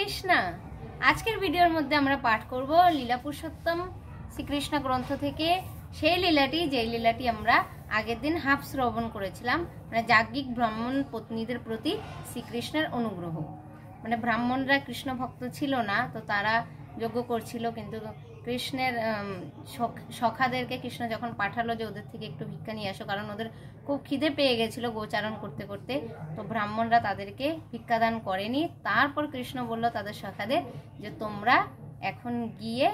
কৃষ্ণা। আজকের ভিডিওর মধ্যে আমরা পাঠ করব লীলা পুরুষোত্তম শ্রীকৃষ্ণ গ্রন্থ থেকে সেই লীলাটি, যে লীলাটি আমরা আগের দিন হাফ শ্রবণ করেছিলাম, মানে যাজ্ঞিক ব্রাহ্মণ পত্নীদের প্রতি শ্রীকৃষ্ণের অনুগ্রহ। মানে ব্রাহ্মণরা কৃষ্ণ ভক্ত ছিল না, তো তারা যজ্ঞ করছিল, কিন্তু কৃষ্ণের সখাদেরকে কৃষ্ণ যখন পাঠালো যে ওদের থেকে একটু ভিক্ষা নিয়ে আসো, কারণ ওদের খুব খিদে পেয়ে গেছিল গোচারণ করতে করতে, তো ব্রাহ্মণরা তাদেরকে ভিক্ষাদান করেনি। তারপর কৃষ্ণ বলল তাদের সখাদের যে তোমরা এখন গিয়ে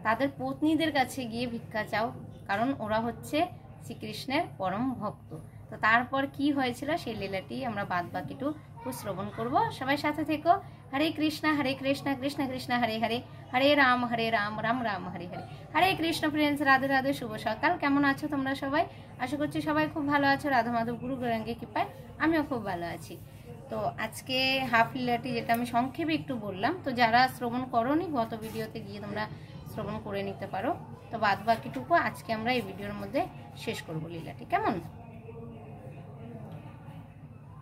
তাদের পত্নীদের কাছে গিয়ে ভিক্ষা চাও, কারণ ওরা হচ্ছে শ্রীকৃষ্ণের পরম ভক্ত। তো তারপর কি হয়েছিল সেই লীলাটি আমরা বাদ বাকিটু শ্রবণ করব। সবাই সাথে থেকো। হরে কৃষ্ণ কৃষ্ণ কৃষ্ণ হরে হরে, হরে রাম রাম রাম হরে হরে। হরে কৃষ্ণ ফ্রেন্ডস, রাধে রাধে, শুভ সকাল। কেমন আছো তোমরা সবাই? আশা করছি সবাই খুব ভালো আছো। রাধা মাধব গুরু গৌরাঙ্গের কৃপায় আমিও খুব ভালো আছি। তো আজকে হাফ লীলাটি যেটা আমি সংক্ষেপে একটু বললাম, তো যারা শ্রবণ করোনি গত ভিডিওতে গিয়ে তোমরা শ্রবণ করে নিতে পারো। তো বাদ বাকিটুকু আজকে আমরা এই ভিডিওর মধ্যে শেষ করবো লীলাটি। কেমন?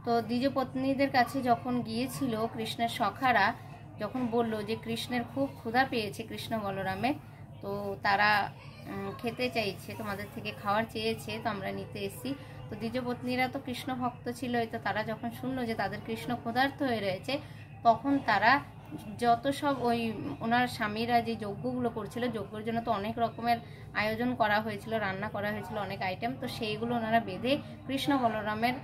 তো দ্বিজ পত্নীদের কাছে যখন গিয়েছিল কৃষ্ণের সখারা, যখন বলল যে কৃষ্ণের খুব ক্ষুধা পেয়েছে কৃষ্ণ বলরামের, তো তারা খেতে চাইছে, তোমাদের থেকে খাওয়ার চেয়েছে, তো আমরা নিতে এসেছি। তো দ্বিজ পত্নীরা তো কৃষ্ণ ভক্ত ছিল, তো তারা যখন শুনলো যে তাদের কৃষ্ণ ক্ষুধার্ত হয়ে রয়েছে, তখন তারা যত সব ওই ওনার স্বামীরা যে যজ্ঞগুলো করছিল, যজ্ঞের জন্য তো অনেক রকমের আয়োজন করা হয়েছিল, রান্না করা হয়েছিল অনেক আইটেম, তো সেইগুলো ওনারা বেঁধে কৃষ্ণ বলরামের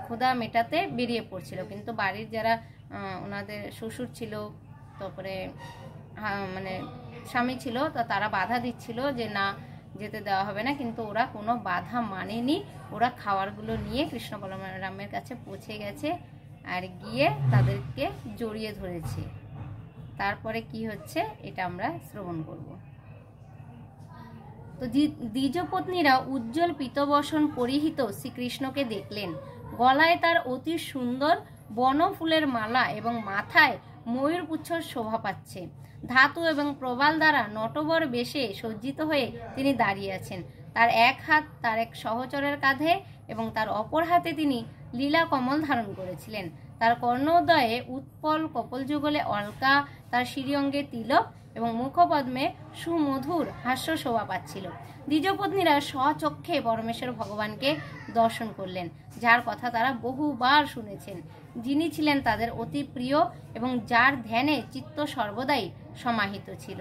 ক্ষুধা মেটাতে বেরিয়ে পড়ছিল। কিন্তু বাড়ির যারা ওনাদের শ্বশুর ছিল, তারপরে মানে স্বামী ছিল, তো তারা বাধা দিচ্ছিল যে না যেতে দেওয়া হবে না, কিন্তু ওরা কোনো বাধা মানেনি। ওরা খাবারগুলো নিয়ে কৃষ্ণ বলরামের কাছে পৌঁছে গেছে আর গিয়ে তাদেরকে জড়িয়ে ধরেছে। তারপরে কি হচ্ছে এটা আমরা শ্রবণ করব। তো দ্বিজপত্নীরা উজ্জ্বল পীতবসন পরিহিত শ্রীকৃষ্ণকে দেখলেন। গলায় তার অতি সুন্দর বনফুলের মালা এবং মাথায় ময়ূরপুচ্ছর শোভা পাচ্ছে। ধাতু এবং প্রবাল দ্বারা নটবর বেশে সজ্জিত হয়ে তিনি দাঁড়িয়ে আছেন। তার এক হাত তার এক সহচরের কাঁধে এবং তার অপর হাতে তিনি লীলা কমল ধারণ করেছিলেন। তার কর্ণোদয়ে উৎপল কপলযুগলে অলকা, তার শিরিঅঙ্গে তিলক এবং মুখপদ্মে সুমধুর হাস্য শোভা পাচ্ছিল। দ্বিজপত্নীরা স্বচক্ষে পরমেশ্বর ভগবানকে দর্শন করলেন, যার কথা তারা বহুবার শুনেছেন, যিনি ছিলেন তাদের অতি প্রিয় এবং যার ধ্যানে চিত্ত সর্বদাই সমাহিত ছিল।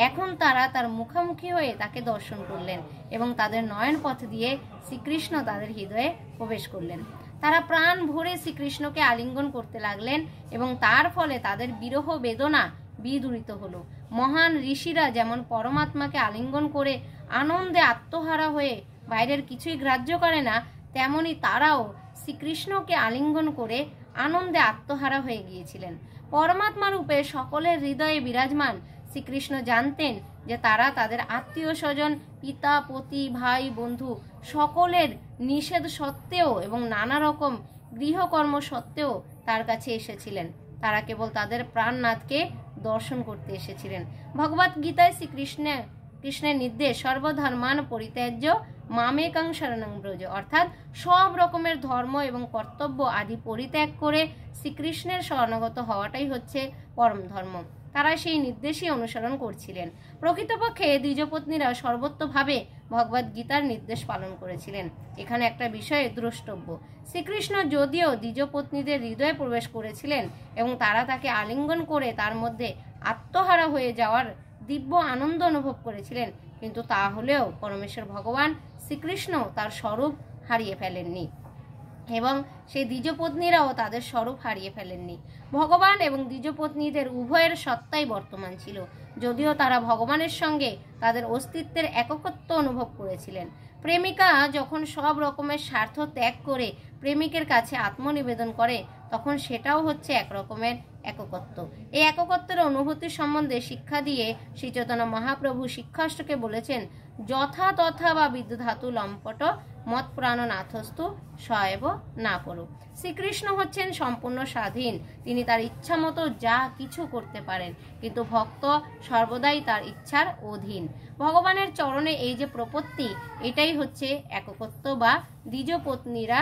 এখন তারা তার মুখামুখি হয়ে তাকে দর্শন করলেন এবং তাদের নয়ন পথ দিয়ে শ্রীকৃষ্ণ তাদের হৃদয়ে প্রবেশ করলেন। তারা প্রাণ ভরে শ্রীকৃষ্ণকে আলিঙ্গন করতে লাগলেন এবং তার ফলে তাদের বিরহ বেদনা বিদূরিত হলো। মহান ঋষিরা যেমন পরমাত্মাকে আলিঙ্গন করে আনন্দে আত্মহারা হয়ে বাইরের কিছুই গ্রাহ্য করে না, তেমনি তারাও শ্রীকৃষ্ণকে আলিঙ্গন করে আনন্দে আত্মহারা হয়ে গিয়েছিলেন। পরমাত্মা রূপে সকলের হৃদয়ে বিরাজমান শ্রীকৃষ্ণ জানতেন যে তারা তাদের আত্মীয় স্বজন, পিতা, পতি, ভাই, বন্ধু সকলের নিষেধ সত্ত্বেও এবং নানা রকম গৃহকর্ম সত্ত্বেও তার কাছে এসেছিলেন। তারা কেবল তাদের প্রাণনাথকে দর্শন করতে এসেছিলেন। ভগবত গীতায় কৃষ্ণের নির্দেশ সর্বধর্মান পরিত্যাজ্য মামেকং শরণং ব্রজ, অর্থাৎ সব রকমের ধর্ম এবং কর্তব্য আদি পরিত্যাগ করে শ্রীকৃষ্ণের শরণাগত হওয়াটাই হচ্ছে পরম ধর্ম। তারা সেই নির্দেশই অনুসরণ করছিলেন। প্রকৃতপক্ষে দ্বিজপত্নীরা সর্বত্রভাবে ভগবত গীতার নির্দেশ পালন করেছিলেন। এখানে একটা বিষয় দ্রষ্টব্য, শ্রীকৃষ্ণ যদিও দ্বিজপত্নীদের হৃদয়ে প্রবেশ করেছিলেন এবং তারা তাকে আলিঙ্গন করে তার মধ্যে আত্মহারা হয়ে যাওয়ার দিব্য আনন্দ অনুভব করেছিলেন, কিন্তু তা হলেও পরমেশ্বর ভগবান শ্রীকৃষ্ণ তার স্বরূপ হারিয়ে ফেলেননি এবং সেই দ্বিজপত্নীরাও তাদের স্বরূপ হারিয়ে ফেলেননি। ভগবান এবং দ্বিজপত্নীদের উভয়ের সত্তাই বর্তমান ছিল, যদিও তারা ভগবানের সঙ্গে তাদের অস্তিত্বের একত্ব অনুভব করেছিলেন। প্রেমিকা যখন সব রকমের স্বার্থ ত্যাগ করে প্রেমিকের কাছে আত্মনিবেদন করে, তখন সেটাও হচ্ছে এক রকমের একত্ব। এই একত্বের অনুভূতি সম্বন্ধে শিক্ষা দিয়ে শ্রী চৈতন্য মহাপ্রভু শিক্ষাষ্টকে বলেছেন, যথা তথা বা বিদ্যুধাতু লম্পট মত প্রাণ নাথস্তু সয়েব না পড়ো। শ্রীকৃষ্ণ হচ্ছেন সম্পূর্ণ স্বাধীন, তিনি তার ইচ্ছা মতো যা কিছু করতে পারেন, কিন্তু ভক্ত সর্বদাই তার ইচ্ছার অধীন। ভগবানের চরণে এই যে প্রপত্তি, এটাই হচ্ছে একত্ব বা দ্বিজপত্নীরা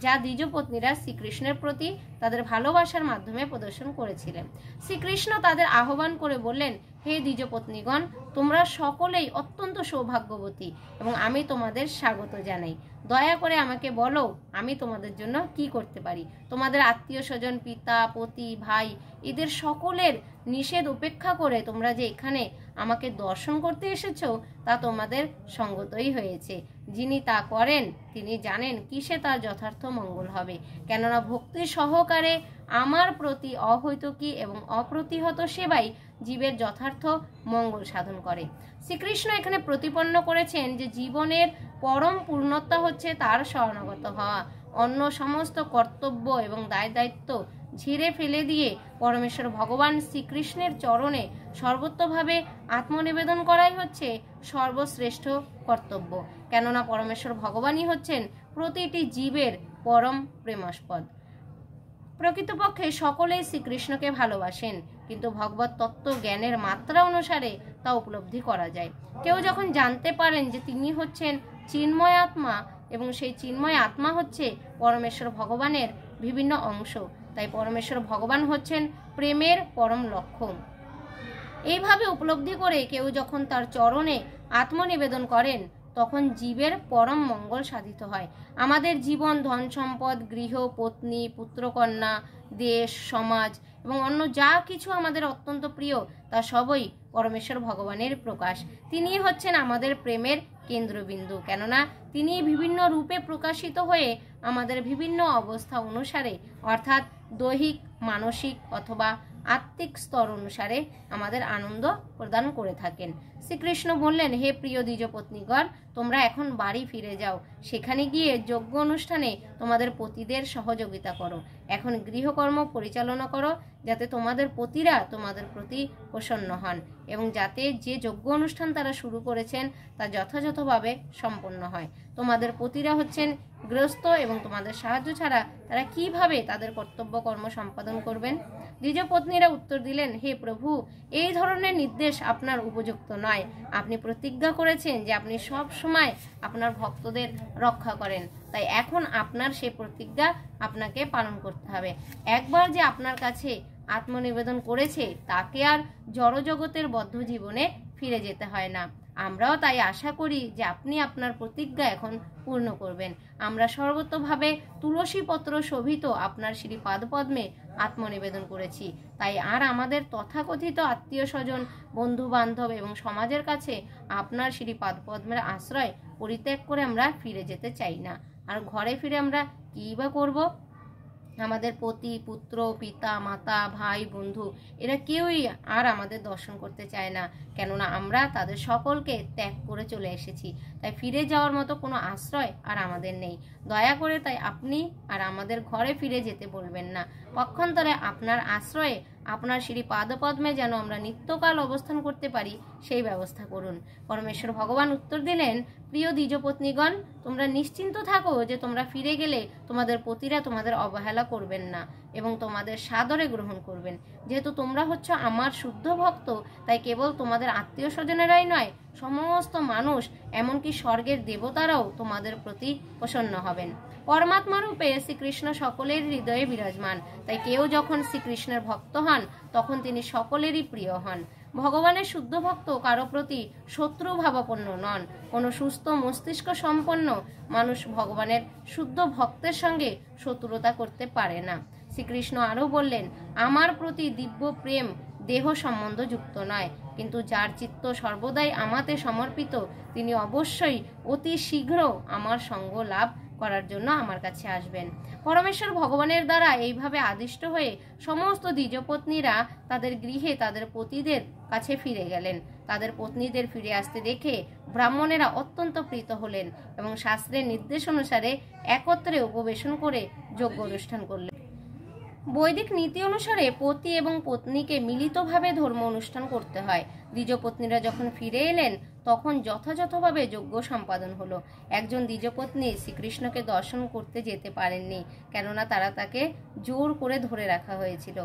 যা দ্বিজপত্নীরা শ্রীকৃষ্ণের প্রতি তাদের ভালোবাসার মাধ্যমে প্রদর্শন করেছিলেন। শ্রীকৃষ্ণ তাদের আহ্বান করে বললেন, হে দ্বিজপত্নীগণ, তোমরা সকলেই অত্যন্ত সৌভাগ্যবতী এবং আমি তোমাদের স্বাগত জানাই। দয়া করে আমাকে বলো, আমি তোমাদের জন্য কি করতে পারি। তোমাদের আত্মীয় স্বজন, পিতা, পতি, ভাই, এদের সকলের নিষেধ উপেক্ষা করে তোমরা যে এখানে আমাকে দর্শন করতে এসেছো, তা তোমাদের সঙ্গতই হয়েছে। যিনি তা করেন তিনি জানেন কিসে তার যথার্থ মঙ্গল হবে, কেননা ভক্তি সহকারে আমার প্রতি অহৈতুকী এবং অপ্রতিহত সেবাই জীবের যথার্থ মঙ্গল সাধন করে। শ্রীকৃষ্ণ এখানে প্রতিপন্ন করেছেন যে জীবনের পরম পূর্ণতা হচ্ছে তার শরণাগত হওয়া। অন্য সমস্ত কর্তব্য এবং দায় দায়িত্ব ঝেড়ে ফেলে দিয়ে পরমেশ্বর ভগবান শ্রীকৃষ্ণের চরণে সর্বত্রভাবে আত্মনিবেদন করাই হচ্ছে সর্বশ্রেষ্ঠ কর্তব্য, কেননা পরমেশ্বর ভগবানই হচ্ছেন প্রতিটি জীবের পরম প্রেমাস্পদ। প্রকৃতপক্ষে সকলেই শ্রীকৃষ্ণকে ভালোবাসেন, কিন্তু ভগবত তত্ত্ব জ্ঞানের মাত্রা অনুসারে তা উপলব্ধি করা যায়। কেউ যখন জানতে পারেন যে তিনি হচ্ছেন চিন্ময় আত্মা এবং সেই চিন্ময় আত্মা হচ্ছে পরমেশ্বর ভগবানের বিভিন্ন অংশ, তাই পরমেশ্বর ভগবান হচ্ছেন প্রেমের পরম লক্ষ্য। এইভাবে উপলব্ধি করে কেউ যখন তার চরণে আত্মনিবেদন করেন, তখন জীবের পরম মঙ্গল সাধিত হয়। আমাদের জীবন, ধন সম্পদ, গৃহ, পত্নী, পুত্রকন্যা, দেশ, সমাজ এবং অন্য যা কিছু আমাদের অত্যন্ত প্রিয়, তা সবই পরমেশ্বর ভগবানের প্রকাশ। তিনি হচ্ছেন আমাদের প্রেমের কেন্দ্রবিন্দু, কেননা তিনি বিভিন্ন রূপে প্রকাশিত হয়ে আমাদের বিভিন্ন অবস্থা অনুসারে, অর্থাৎ দৈহিক, মানসিক অথবা আত্মিক স্তর অনুসারে আমাদের আনন্দ প্রদান করে থাকেন। শ্রীকৃষ্ণ বললেন, হে প্রিয় দ্বিজপত্নীগণ, তোমরা এখন বাড়ি ফিরে যাও। সেখানে গিয়ে যজ্ঞ অনুষ্ঠানে তোমাদের পতিদের সহযোগিতা করো। এখন গৃহকর্ম পরিচালনা করো, যাতে তোমাদের পতিরা তোমাদের প্রতি প্রসন্ন হন এবং যাতে যে যজ্ঞ অনুষ্ঠান তারা শুরু করেছেন তা যথাযথভাবে সম্পন্ন হয়। তোমাদের পতিরা হচ্ছেন গৃহস্থ এবং তোমাদের সাহায্য ছাড়া তারা কিভাবে তাদের কর্তব্য কর্ম সম্পাদন করবেন? দ্বিজপত্নীরা উত্তর দিলেন, হে প্রভু, এই ধরনের নির্দেশ আপনার উপযুক্ত নয়। আপনি প্রতিজ্ঞা করেছেন যে আপনি সব সময় আপনার ভক্তদের রক্ষা করেন, তাই এখন আপনার সেই প্রতিজ্ঞা আপনাকে পালন করতে হবে। একবার যে আপনার কাছে আত্মনিবেদন করেছে তাকে আর জড়জগতের বদ্ধ জীবনে ফিরে যেতে হয় না। আমরাও তাই আশা করি যে আপনি আপনার প্রতিজ্ঞা এখন পূর্ণ করবেন। আমরা সর্বতোভাবে তুলসী পত্র শোভিত আপনার শ্রী পাদপদ্মে আত্মনিবেদন করেছি, তাই আর আমাদের তথাকথিত আত্মীয় স্বজন, বন্ধু বান্ধব এবং সমাজের কাছে আপনার শ্রী পাদপদ্মের আশ্রয় পরিত্যাগ করে আমরা ফিরে যেতে চাই না। আর ঘরে ফিরে আমরা কী বা করব? আমাদের পতি, পুত্র, পিতা, মাতা, ভাই, বন্ধু এরা কেউই আর আমাদের দর্শন করতে চায় না, কেননা আমরা তাদের সকলকে ত্যাগ করে চলে এসেছি। তাই ফিরে যাওয়ার মতো কোনো আশ্রয় আর আমাদের নেই। দয়া করে তাই আপনি আর আমাদের ঘরে ফিরে যেতে বলবেন না। পক্ষান্তরে আপনার আশ্রয়ে, আপনার শ্রী পাদপদ্মে যেন আমরা নিত্যকাল অবস্থান করতে পারি, সেই ব্যবস্থা করুন। পরমেশ্বর ভগবান উত্তর দিলেন, প্রিয় দ্বিজপত্নীগণ, তোমরা নিশ্চিন্ত থাকো যে তোমরা ফিরে গেলে তোমাদের পতিরা তোমাদের অবহেলা করবেন না এবং তোমাদের সাদরে গ্রহণ করবেন। যেহেতু তোমরা হচ্ছ আমার শুদ্ধ ভক্ত, তাই কেবল তোমাদের আত্মীয় স্বজনেরাই নয়, সমস্ত মানুষ, এমনকি স্বর্গের দেবতারাও তোমাদের প্রতি প্রসন্ন হবেন। পরমাত্মা রূপে শ্রীকৃষ্ণ সকলের হৃদয়ে বিরাজমান, তাই কেউ যখন শ্রীকৃষ্ণের ভক্ত হন তখন তিনি সকলেরই প্রিয় হন। ভগবানের শুদ্ধ ভক্ত কারো প্রতি শত্রু ভাবাপন্ন নন। কোনো সুস্থ মস্তিষ্ক সম্পন্ন মানুষ ভগবানের শুদ্ধ ভক্তের সঙ্গে শত্রুতা করতে পারে না। শ্রীকৃষ্ণ আরও বললেন, আমার প্রতি দিব্য প্রেম দেহ সম্বন্ধ যুক্ত নয়, কিন্তু যার চিত্ত সর্বদাই আমাতে সমর্পিত তিনি অবশ্যই অতি শীঘ্র আমার সঙ্গ লাভ করার জন্য আমার কাছে আসবেন। পরমেশ্বর ভগবানের দ্বারা এইভাবে আদিষ্ট হয়ে সমস্ত দ্বিজপত্নীরা তাদের গৃহে তাদের পতিদের কাছে ফিরে গেলেন। তাদের পত্নীদের ফিরে আসতে দেখে ব্রাহ্মণেরা অত্যন্ত প্রীত হলেন এবং শাস্ত্রের নির্দেশ অনুসারে একত্রে উপবেশন করে যজ্ঞ অনুষ্ঠান করলেন। বৈদিক নীতি অনুসারে পতি এবং পত্নীকে মিলিতভাবে ধর্ম অনুষ্ঠান করতে হয়। দ্বিজপত্নীরা যখন ফিরে এলেন তখন যথাযথভাবে যজ্ঞ সম্পাদন হলো। একজন দ্বিজপত্নী শ্রীকৃষ্ণকে দর্শন করতে যেতে পারেননি, কেননা তাকে জোর করে ধরে রাখা হয়েছিল।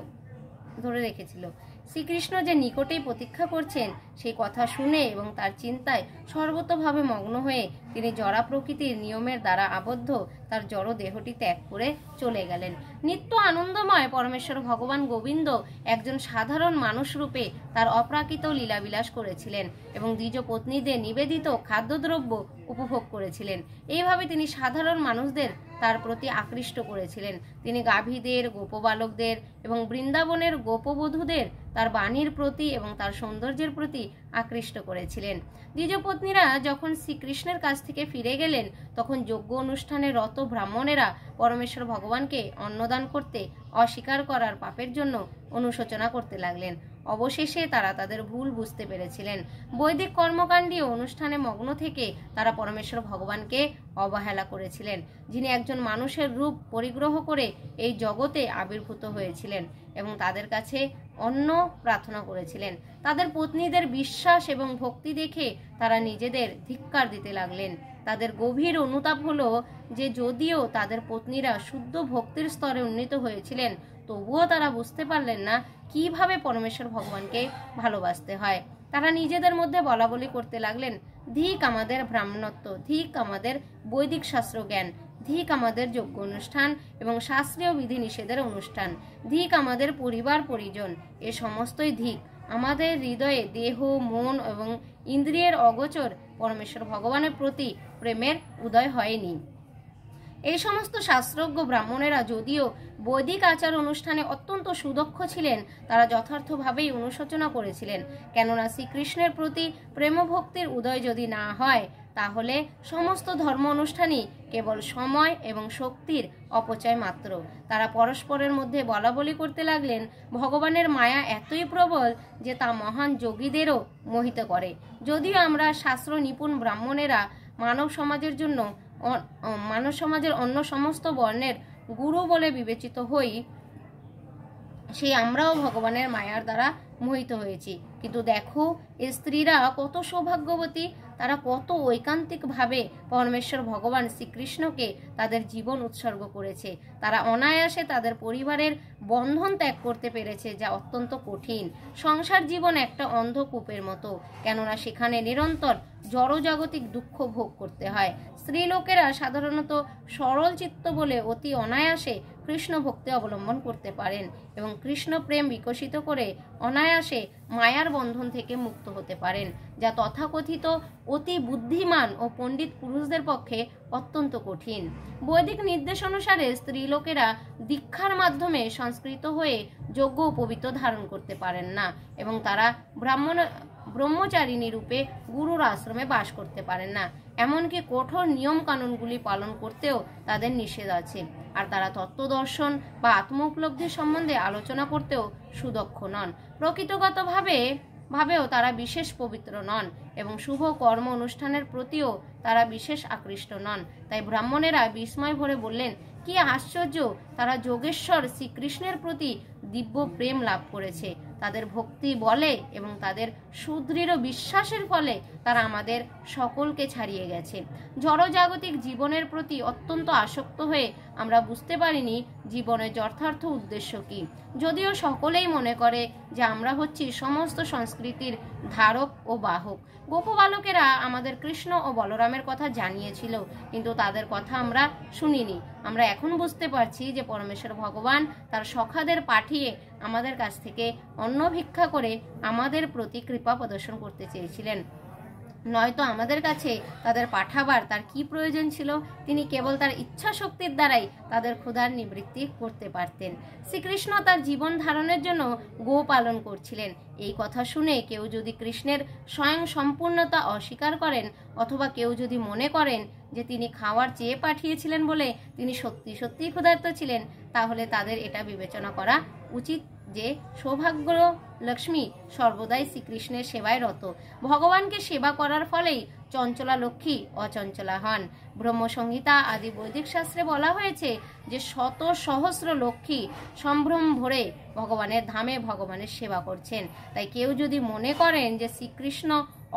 ধরে রেখেছিল। শ্রীকৃষ্ণ যে নিকটেই প্রতীক্ষা করছেন সেই কথা শুনে এবং তার চিন্তায় সর্বতোভাবে মগ্ন হয়ে তিনি জড়া প্রকৃতির নিয়মের দ্বারা আবদ্ধ তার জড় দেহটি ত্যাগ করে চলে গেলেন। নিত্য আনন্দময় পরমেশ্বর ভগবান গোবিন্দ একজন সাধারণ মানুষ রূপে তার অপ্রাকৃত লীলাবিলাস করেছিলেন এবং দ্বিজ পত্নীদের নিবেদিত খাদ্যদ্রব্য উপভোগ করেছিলেন। এইভাবে তিনি সাধারণ মানুষদের তার প্রতি আকৃষ্ট করেছিলেন। তিনি গাভীদের, গোপবালকদের এবং বৃন্দাবনের গোপবধূদের তার বাণীর প্রতি এবং তার সৌন্দর্যের প্রতি আকৃষ্ট করেছিলেন। দ্বিজপত্নীরা যখন শ্রীকৃষ্ণের কাছ থেকে ফিরে গেলেন তখন যজ্ঞ অনুষ্ঠানে রত ব্রাহ্মণেরা পরমেশ্বর ভগবানকে অন্নদান করতে অস্বীকার করার পাপের জন্য অনুশোচনা করতে লাগলেন। অবশেষে তারা তাদের ভুল বুঝতে পেরেছিলেন। বৈদিক কর্মকাণ্ডীয় অনুষ্ঠানে মগ্ন থেকে তারা পরমেশ্বর ভগবানকে অবহেলা করেছিলেন, যিনি একজন মানুষের রূপ পরিগ্রহ করে এই জগতে আবির্ভূত হয়েছিলেন এবং তাদের কাছে অন্ন প্রার্থনা করেছিলেন। তাদের পত্নীদের বিশ্বাস এবং ভক্তি দেখে তারা নিজেদের ধিক্কার দিতে লাগলেন। তাদের গভীর অনুতাপ হলো যে যদিও তাদের পত্নীরা শুদ্ধ ভক্তির স্তরে উন্নীত হয়েছিলেন তবুও তারা বুঝতে পারলেন না কিভাবে পরমেশ্বর ভগবানকে ভালোবাসতে হয়। তারা নিজেদের মধ্যে বলাবলি করতে লাগলেন, ধিক আমাদের ব্রাহ্মণত্ব, ধিক আমাদের বৈদিক শাস্ত্র জ্ঞান, ধিক আমাদের যজ্ঞ অনুষ্ঠান এবং শাস্ত্রীয় বিধি নিষেধের অনুষ্ঠান, ধিক আমাদের পরিবার পরিজন, এ সমস্তই ধিক। আমাদের হৃদয়ে দেহ, মন এবং ইন্দ্রিয়ের অগোচর পরমেশ্বর ভগবানের প্রতি প্রেমের উদয় হয়নি। এই সমস্ত শাস্ত্রজ্ঞ ব্রাহ্মণেরা যদিও বৈদিক আচার অনুষ্ঠানে অত্যন্ত সুদক্ষ ছিলেন, তারা যথার্থভাবেই অনুশোচনা করেছিলেন। কেননা শ্রীকৃষ্ণের প্রতি প্রেমভক্তির উদয় যদি না হয় তাহলে সমস্ত ধর্ম অনুষ্ঠানই কেবল সময় এবং শক্তির অপচয় মাত্র। তারা পরস্পরের মধ্যে বলাবলি করতে লাগলেন, ভগবানের মায়া এতই প্রবল যে তা মহান যোগীদেরও মোহিত করে। যদিও আমরা শাস্ত্র নিপুণ ব্রাহ্মণেরা মানব সমাজের অন্য সমস্ত বর্ণের গুরু বলে বিবেচিত হই, সেই আমরাও ভগবানের মায়ার দ্বারা মোহিত হয়েছি। কিন্তু দেখো এই স্ত্রীরা কত সৌভাগ্যবতী, তারা কত ঐকান্তিকভাবে পরমেশ্বর ভগবান শ্রীকৃষ্ণকে তাদের জীবন উৎসর্গ করেছে। তারা অনায়াসে তাদের পরিবারের বন্ধন ত্যাগ করতে পেরেছে, যা অত্যন্ত কঠিন। সংসার জীবন একটা অন্ধকূপের মতো, কেননা সেখানে নিরন্তর জড়জাগতিক দুঃখ ভোগ করতে হয়। স্ত্রীলোকেরা সাধারণত সরল চিত্ত বলে অতি অনায়াসে কৃষ্ণ ভক্তি অবলম্বন করতে পারেন এবং কৃষ্ণ প্রেম বিকশিত করে অনায়াসে মায়ার বন্ধন থেকে মুক্ত হতে পারেন, যা তথাকথিত অতি বুদ্ধিমান ও পণ্ডিত পুরুষদের পক্ষে অত্যন্ত কঠিন। বৈদিক নির্দেশ অনুসারে স্ত্রীলোকেরা দীক্ষার মাধ্যমে সংস্কৃত হয়ে যোগ্য ও পবিত্র ধারণ করতে পারেন না এবং তারা ব্রহ্মচারিণী রূপে গুরুর আশ্রমে বাস করতে পারেন না। এমনকি কঠোর নিয়ম কানুনগুলি পালন করতেও তাদের নিষেধ আছে। আর তারা তত্ত্বদর্শন বা আত্ম উপলব্ধি সম্বন্ধে আলোচনা করতেও সুদক্ষ নন। প্রকৃতগতভাবেও তারা বিশেষ পবিত্র নন এবং শুভ কর্ম অনুষ্ঠানের প্রতিও তারা বিশেষ আকৃষ্ট নন। তাই ব্রাহ্মণেরা বিস্ময় ভরে বললেন, কি আশ্চর্য, তারা যোগেশ্বর শ্রীকৃষ্ণের প্রতি দিব্য প্রেম লাভ করেছে। তাদের ভক্তি বলে এবং তাদের সুদৃঢ় বিশ্বাসের ফলে তারা আমাদের সকলকে ছাড়িয়ে গেছে। জড়জাগতিক জীবনের প্রতি অত্যন্ত আসক্ত হয়ে আমরা বুঝতে পারিনি জীবনের যথার্থ উদ্দেশ্য কি। যদিও সকলেই মনে করে যে আমরা হচ্ছি সমস্ত সংস্কৃতির ধারক ও বাহক। গোপবালকেরা আমাদের কৃষ্ণ ও বলরামের কথা জানিয়েছিল, কিন্তু তাদের কথা আমরা শুনিনি। আমরা এখন বুঝতে পারছি যে পরমেশ্বর ভগবান তার সখাদের পাঠিয়ে আমাদের কাছ থেকে অন্ন ভিক্ষা করে আমাদের প্রতি কৃপা প্রদর্শন করতে চেয়েছিলেন। নয়তো আমাদের কাছে তাদের পাঠাবার তার কি প্রয়োজন ছিল? তিনি কেবল তার ইচ্ছা শক্তির দ্বারাই তাদের ক্ষুধার নিবৃত্তি করতে পারতেন। শ্রীকৃষ্ণ তার জীবন ধারণের জন্য গো পালন করছিলেন। এই কথা শুনে কেউ যদি কৃষ্ণের স্বয়ং সম্পূর্ণতা অস্বীকার করেন অথবা কেউ যদি মনে করেন যে তিনি খাওয়ার চেয়ে পাঠিয়েছিলেন বলে তিনি সত্যি সত্যিই ক্ষুধার্ত ছিলেন, তাহলে তাদের এটা বিবেচনা করা উচিত যে লক্ষ্মী সর্বদাই শ্রীকৃষ্ণের সেবায় রত। ভগবানকে সেবা করার ফলেই চঞ্চলা লক্ষ্মী অচঞ্চলা হন। ব্রহ্মসংহিতা আদি বৈদিক শাস্ত্রে বলা হয়েছে যে শত সহস্র লক্ষ্মী সম্ভ্রম ভরে ভগবানের ধামে ভগবানের সেবা করছেন। তাই কেউ যদি মনে করেন যে শ্রীকৃষ্ণ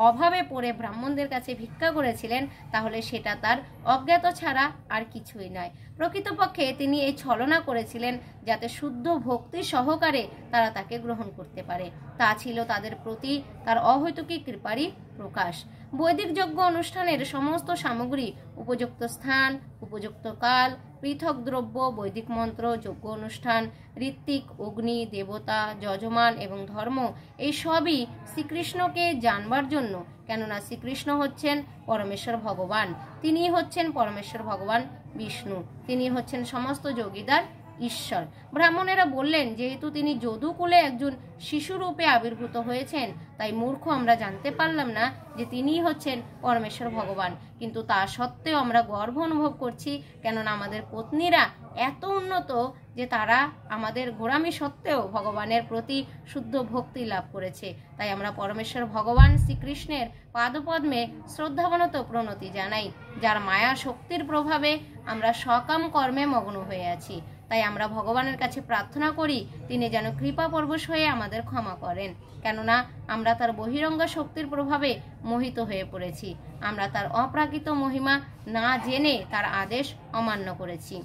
অভাবে পড়ে ব্রাহ্মণদের কাছে ভিক্ষা করেছিলেন, তাহলে সেটা তার অজ্ঞাত ছাড়া আর কিছুই নয়। প্রকৃতপক্ষে তিনি এই ছলনা করেছিলেন যাতে শুদ্ধ ভক্তি সহকারে তারা তাকে গ্রহণ করতে পারে। তা ছিল তাদের প্রতি তার অহৈতুকী কৃপারই প্রকাশ। বৈদিক যজ্ঞ অনুষ্ঠানের সমস্ত সামগ্রী, উপযুক্ত স্থান, উপযুক্ত কাল, পৃথক দ্রব্য, বৈদিক মন্ত্র, যজ্ঞ অনুষ্ঠান, ঋত্বিক, অগ্নি, দেবতা, যজমান এবং ধর্ম, এই সবই শ্রীকৃষ্ণকে জানবার জন্য। কেননা শ্রীকৃষ্ণ হচ্ছেন পরমেশ্বর ভগবান, তিনি হচ্ছেন পরমেশ্বর ভগবান বিষ্ণু, তিনি হচ্ছেন সমস্ত যোগীদার ঈশ্বর। ব্রাহ্মণেরা বললেন, যেহেতু তিনি যদুকুলে একজন শিশুরূপে আবির্ভূত হয়েছেন, তাই মূর্খ আমরা জানতে পারলাম না যে তিনিই হচ্ছেন পরমেশ্বর ভগবান। কিন্তু তা সত্ত্বেও আমরা গর্ব অনুভব করছি, কেননা আমাদের পত্নীরা এত উন্নত যে তারা আমাদের গোড়ামি সত্ত্বেও ভগবানের প্রতি শুদ্ধ ভক্তি লাভ করেছে। তাই আমরা পরমেশ্বর ভগবান শ্রীকৃষ্ণের পাদপদ্মে শ্রদ্ধাবনত প্রণতি জানাই, যার মায়া শক্তির প্রভাবে আমরা সকাম কর্মে মগ্ন হয়ে আছি। তাই আমরা ভগবানের কাছে প্রার্থনা করি তিনি যেন কৃপা পরবশ হয়ে আমাদের ক্ষমা করেন, কেননা আমরা তার বহিরঙ্গ শক্তির প্রভাবে মোহিত হয়ে পড়েছি। আমরা তার অপ্রাকৃত মহিমা না জেনে তার আদেশ অমান্য করেছি।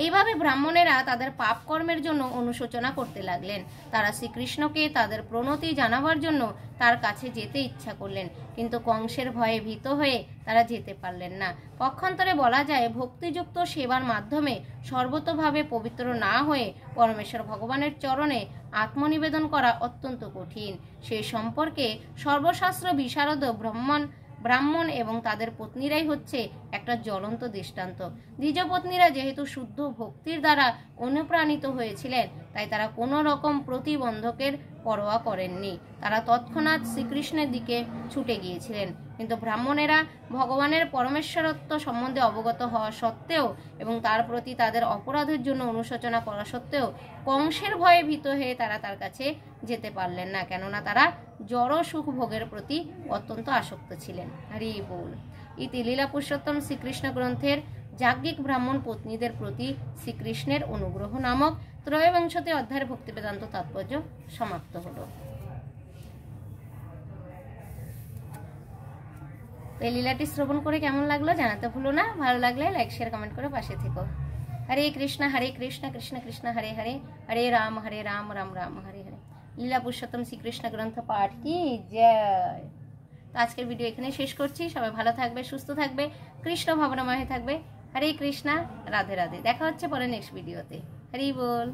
এইভাবে ব্রাহ্মণেরা তাদের পাপ কর্মের জন্য অনুশোচনা করতে লাগলেন। তারা শ্রীকৃষ্ণকে তাদের প্রণতি জানাবার জন্য তার কাছে যেতে ইচ্ছা করলেন, কিন্তু কংসের ভয়ে ভীত হয়ে তারা যেতে পারলেন না। পক্ষান্তরে বলা যায়, ভক্তিযুক্ত সেবার মাধ্যমে সর্বতোভাবে পবিত্র না হয়ে পরমেশ্বর ভগবানের চরণে আত্মনিবেদন করা অত্যন্ত কঠিন। সেই সম্পর্কে সর্বশাস্ত্র বিশারদ ব্রাহ্মণ এবং তাদের পত্নীরাই হচ্ছে একটা জ্বলন্ত দৃষ্টান্ত। দ্বিজ পত্নীরা যেহেতু শুদ্ধ ভক্তির দ্বারা অনুপ্রাণিত হয়েছিলেন, তাই তারা কোনো রকম প্রতিবন্ধকের পরোয়া করেননি। তারা তৎক্ষণাৎ শ্রীকৃষ্ণের দিকে ছুটে গিয়েছিলেন। কিন্তু ব্রাহ্মণেরা ভগবানের পরমেশ্বরত্ব সম্বন্ধে অবগত হওয়া সত্ত্বেও এবং তার প্রতি তাদের অপরাধের জন্য অনুশোচনা করা সত্ত্বেও কংসের ভয়ে ভীত হয়ে তারা তার কাছে যেতে পারলেন না, কেননা তারা জড় সুখ ভোগের প্রতি অত্যন্ত আসক্ত ছিলেন। হরি বল। ইতি লীলা পুরুষোত্তম শ্রীকৃষ্ণ গ্রন্থের যাজ্ঞিক ব্রাহ্মণ পত্নীদের প্রতি শ্রীকৃষ্ণের অনুগ্রহ নামক ত্রয়োবিংশতি অধ্যায়ের ভক্তি বেদান্ত তাৎপর্য সমাপ্ত হলো। এই লীলাটি শ্রবণ করে কেমন লাগলো জানাতে ভুলো না। ভালো লাগলে লাইক শেয়ার কমেন্ট করে পাশে থেকো। হরে কৃষ্ণ কৃষ্ণ কৃষ্ণ হরে হরে, হরে রাম রাম রাম হরে হরে। লীলা পুরুষোত্তম শ্রীকৃষ্ণ গ্রন্থ পাঠ কি জয়। তো আজকের ভিডিও এখানে শেষ করছি। সবাই ভালো থাকবে, সুস্থ থাকবে, কৃষ্ণ ভাবনাময় থাকবে। হরে কৃষ্ণ, রাধে রাধে। দেখা হচ্ছে পরে নেক্সট ভিডিওতে। হরি বল।